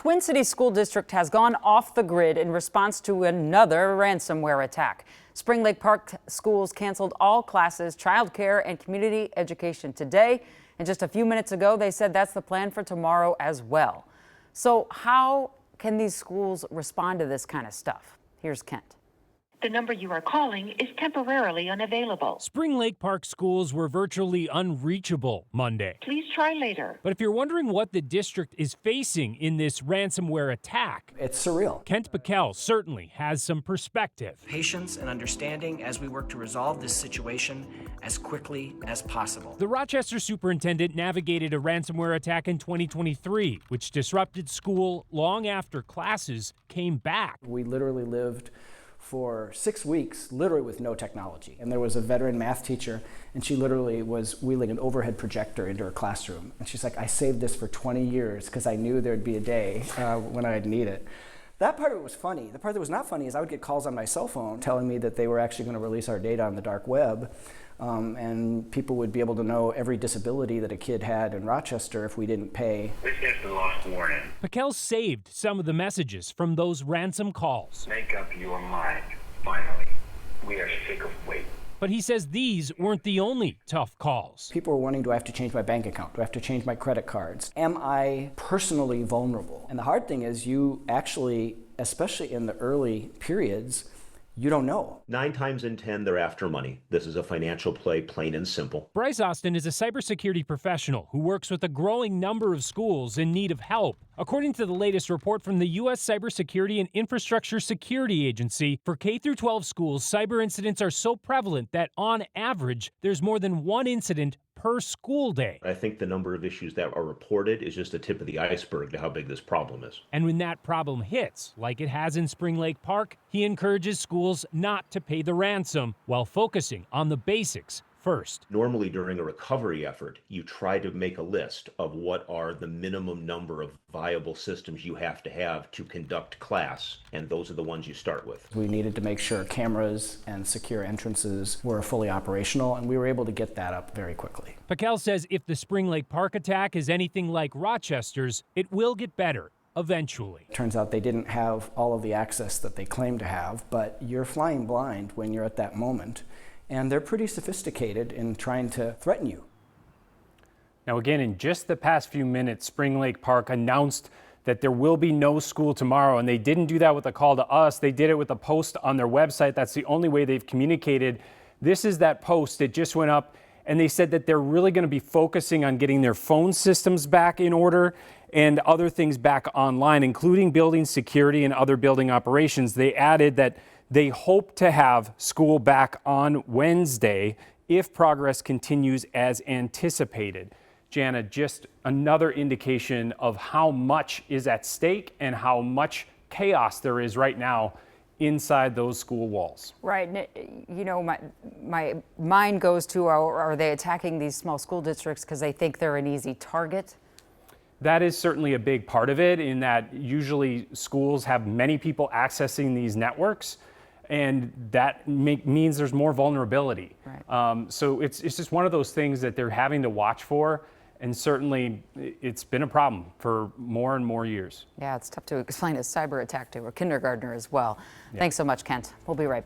Twin Cities School District has gone off the grid in response to another ransomware attack. Spring Lake Park schools canceled all classes, childcare, and community education today. And just a few minutes ago, they said that's the plan for tomorrow as well. So how can these schools respond to this kind of stuff? Here's Kent. The number you are calling is temporarily unavailable. Spring Lake Park schools were virtually unreachable Monday. Please try later. But if you're wondering what the district is facing in this ransomware attack, it's surreal. Kent Backel certainly has some perspective. Patience and understanding as we work to resolve this situation as quickly as possible. The Rochester superintendent navigated a ransomware attack in 2023, which disrupted school long after classes came back. We literally lived for 6 weeks, literally with no technology. And there was a veteran math teacher, and she literally was wheeling an overhead projector into her classroom. And she's like, I saved this for 20 years because I knew there'd be a day when I'd need it. That part of it was funny. The part that was not funny is I would get calls on my cell phone telling me that they were actually going to release our data on the dark web. And people would be able to know every disability that a kid had in Rochester if we didn't pay. This is the lost warning. Backel saved some of the messages from those ransom calls. Make up your mind, finally. We are sick of waiting. But he says these weren't the only tough calls. People were wondering, do I have to change my bank account? Do I have to change my credit cards? Am I personally vulnerable? And the hard thing is you actually, especially in the early periods, you don't know. 9 times in 10, they're after money. This is a financial play, plain and simple. Bryce Austin is a cybersecurity professional who works with a growing number of schools in need of help. According to the latest report from the U.S. Cybersecurity and Infrastructure Security Agency, for K-12 schools, cyber incidents are so prevalent that on average, there's more than one incident per school day. I think the number of issues that are reported is just the tip of the iceberg to how big this problem is. And when that problem hits, like it has in Spring Lake Park, he encourages schools not to pay the ransom while focusing on the basics first. Normally during a recovery effort, you try to make a list of what are the minimum number of viable systems you have to conduct class, and those are the ones you start with. We needed to make sure cameras and secure entrances were fully operational, and we were able to get that up very quickly. Backel says if the Spring Lake Park attack is anything like Rochester's, it will get better eventually. Turns out they didn't have all of the access that they claimed to have, but you're flying blind when you're at that moment. And they're pretty sophisticated in trying to threaten you. Now again, in just the past few minutes, Spring Lake Park announced that there will be no school tomorrow, and they didn't do that with a call to us. They did it with a post on their website. That's the only way they've communicated. This is that post. It just went up, and they said that they're really going to be focusing on getting their phone systems back in order and other things back online, including building security and other building operations. They added that they hope to have school back on Wednesday if progress continues as anticipated. Jana, just another indication of how much is at stake and how much chaos there is right now inside those school walls. Right. You know, my mind goes to, are they attacking these small school districts because they think they're an easy target? That is certainly a big part of it, in that usually schools have many people accessing these networks, and that means there's more vulnerability. Right. So it's just one of those things that they're having to watch for, and certainly it's been a problem for more and more years. Yeah, it's tough to explain a cyber attack to a kindergartner as well. Yeah. Thanks so much, Kent. We'll be right back.